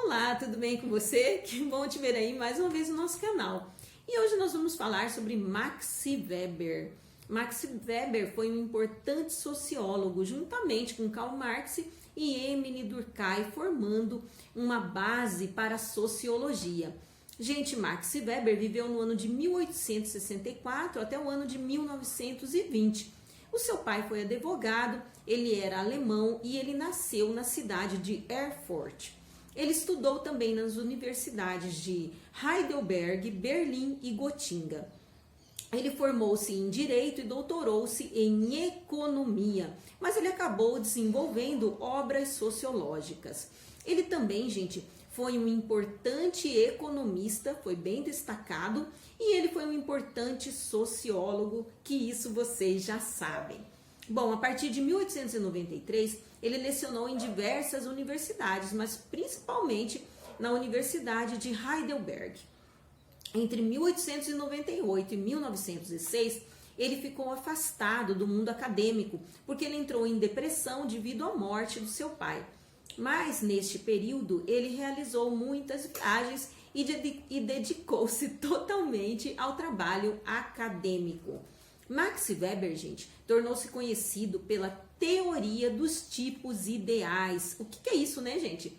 Olá, tudo bem com você? Que bom te ver aí mais uma vez no nosso canal. E hoje nós vamos falar sobre Max Weber. Max Weber foi um importante sociólogo, juntamente com Karl Marx e Emile Durkheim, formando uma base para a sociologia. Gente, Max Weber viveu no ano de 1864 até o ano de 1920. O seu pai foi advogado, ele era alemão e ele nasceu na cidade de Erfurt. Ele estudou também nas universidades de Heidelberg, Berlim e Gotinga. Ele formou-se em Direito e doutorou-se em Economia, mas ele acabou desenvolvendo obras sociológicas. Ele também, gente, foi um importante economista, foi bem destacado, e ele foi um importante sociólogo, que isso vocês já sabem. Bom, a partir de 1893, ele lecionou em diversas universidades, mas principalmente na Universidade de Heidelberg. Entre 1898 e 1906, ele ficou afastado do mundo acadêmico, porque ele entrou em depressão devido à morte do seu pai. Mas, neste período, ele realizou muitas viagens e dedicou-se totalmente ao trabalho acadêmico. Max Weber, gente, tornou-se conhecido pela teoria dos tipos ideais. O que é isso, né, gente?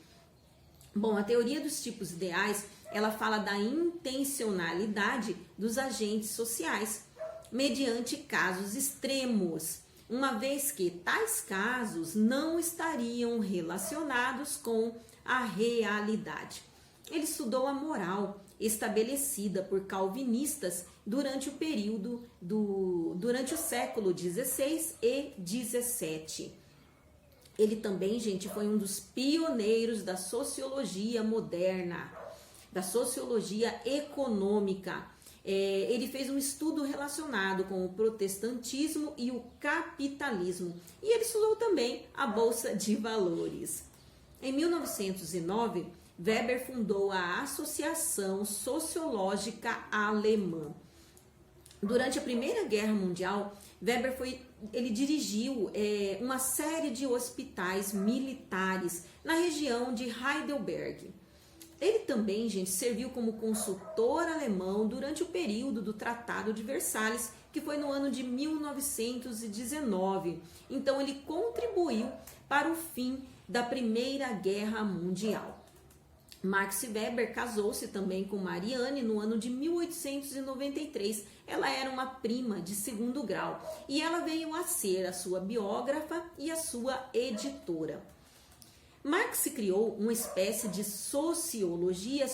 Bom, a teoria dos tipos ideais, ela fala da intencionalidade dos agentes sociais, mediante casos extremos, uma vez que tais casos não estariam relacionados com a realidade. Ele estudou a moral estabelecida por calvinistas durante o século XVI e XVII. Ele também, gente, foi um dos pioneiros da sociologia moderna, da sociologia econômica. Ele fez um estudo relacionado com o protestantismo e o capitalismo. E ele estudou também a Bolsa de Valores. Em 1909, Weber fundou a Associação Sociológica Alemã. Durante a Primeira Guerra Mundial, Weber ele dirigiu uma série de hospitais militares na região de Heidelberg. Ele também, gente, serviu como consultor alemão durante o período do Tratado de Versalhes, que foi no ano de 1919. Então, ele contribuiu para o fim da Primeira Guerra Mundial. Max Weber casou-se também com Marianne no ano de 1893. Ela era uma prima de segundo grau e ela veio a ser a sua biógrafa e a sua editora. Marx criou uma espécie de sociologia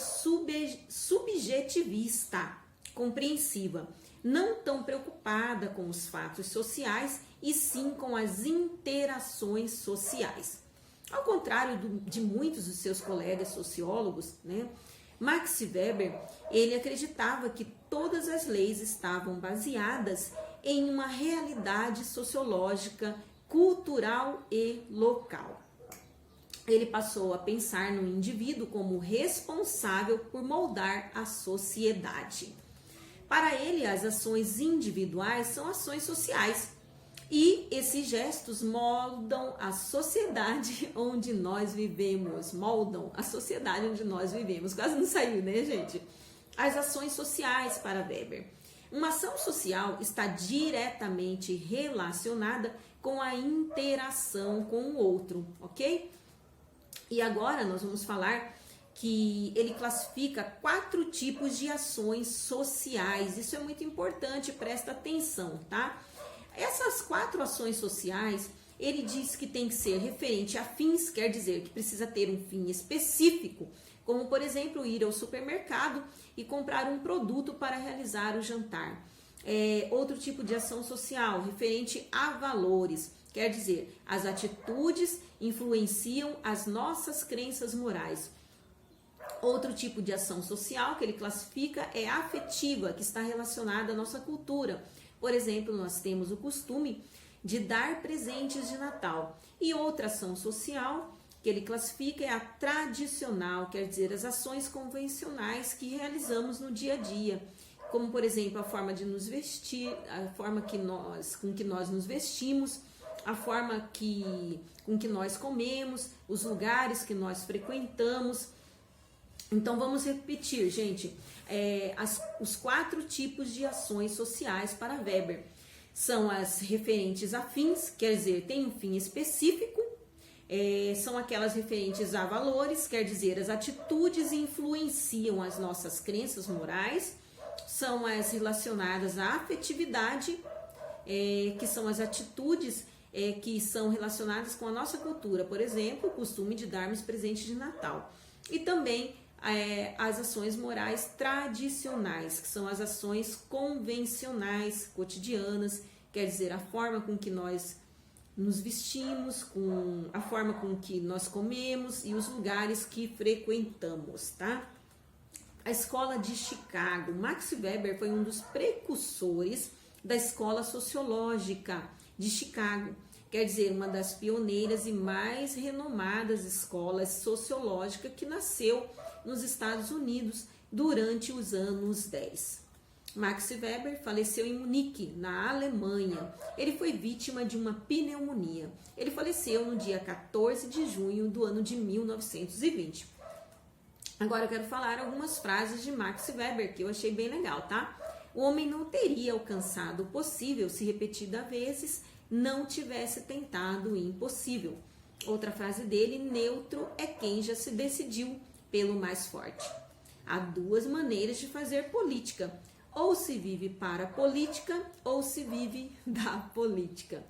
subjetivista, compreensiva, não tão preocupada com os fatos sociais e sim com as interações sociais. Ao contrário de muitos dos seus colegas sociólogos, né, Max Weber, ele acreditava que todas as leis estavam baseadas em uma realidade sociológica, cultural e local. Ele passou a pensar no indivíduo como responsável por moldar a sociedade. Para ele, as ações individuais são ações sociais e esses gestos moldam a sociedade onde nós vivemos. Moldam a sociedade onde nós vivemos. Quase não saiu, né, gente? As ações sociais para Weber. Uma ação social está diretamente relacionada com a interação com o outro, ok? E agora nós vamos falar que ele classifica 4 tipos de ações sociais. Isso é muito importante, presta atenção, tá? Essas 4 ações sociais, ele diz que tem que ser referente a fins, quer dizer que precisa ter um fim específico, como por exemplo ir ao supermercado e comprar um produto para realizar o jantar. Outro tipo de ação social, referente a valores, quer dizer, as atitudes influenciam as nossas crenças morais. Outro tipo de ação social que ele classifica é afetiva, que está relacionada à nossa cultura. Por exemplo, nós temos o costume de dar presentes de Natal. E outra ação social que ele classifica é a tradicional, quer dizer, as ações convencionais que realizamos no dia a dia. Como, por exemplo, a forma de nos vestir, a forma com que nós nos vestimos, a forma com que nós comemos, os lugares que nós frequentamos. Então vamos repetir, gente, os 4 tipos de ações sociais para Weber. São as referentes a fins, quer dizer, tem um fim específico. São aquelas referentes a valores, quer dizer, as atitudes influenciam as nossas crenças morais. São as relacionadas à afetividade, que são as atitudes que são relacionadas com a nossa cultura, por exemplo, o costume de darmos presente de Natal. E também as ações morais tradicionais, que são as ações convencionais, cotidianas, quer dizer, a forma com que nós nos vestimos, com a forma com que nós comemos e os lugares que frequentamos, tá? A escola de Chicago, Max Weber foi um dos precursores da escola sociológica de Chicago, quer dizer, uma das pioneiras e mais renomadas escolas sociológicas que nasceu nos Estados Unidos durante os anos 10. Max Weber faleceu em Munique, na Alemanha. Ele foi vítima de uma pneumonia. Ele faleceu no dia 14 de junho do ano de 1920. Agora eu quero falar algumas frases de Max Weber que eu achei bem legal, tá? O homem não teria alcançado o possível se repetida vezes não tivesse tentado o impossível. Outra frase dele: neutro é quem já se decidiu pelo mais forte. Há 2 maneiras de fazer política: ou se vive para a política ou se vive da política.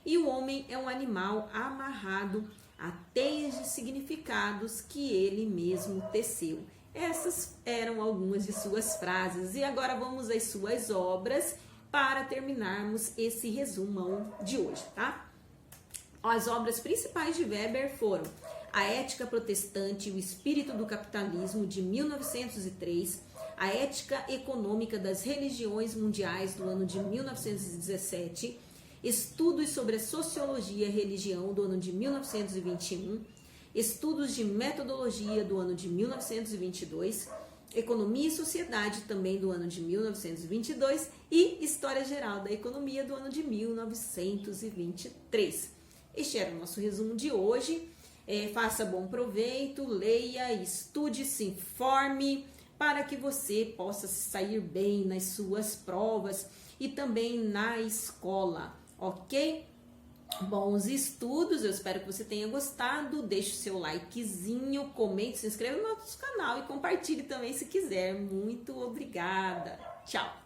E o homem é um animal amarrado a teias de significados que ele mesmo teceu. Essas eram algumas de suas frases e agora vamos às suas obras para terminarmos esse resumão de hoje, tá? As obras principais de Weber foram A Ética Protestante e o Espírito do Capitalismo, de 1903, A Ética Econômica das Religiões Mundiais, do ano de 1917, Estudos sobre a Sociologia e Religião, do ano de 1921, Estudos de Metodologia, do ano de 1922, Economia e Sociedade, também do ano de 1922, e História Geral da Economia, do ano de 1923. Este era o nosso resumo de hoje. Faça bom proveito, leia, estude, se informe, para que você possa sair bem nas suas provas e também na escola, ok? Bons estudos, eu espero que você tenha gostado. Deixe o seu likezinho, comente, se inscreva no nosso canal e compartilhe também se quiser. Muito obrigada. Tchau!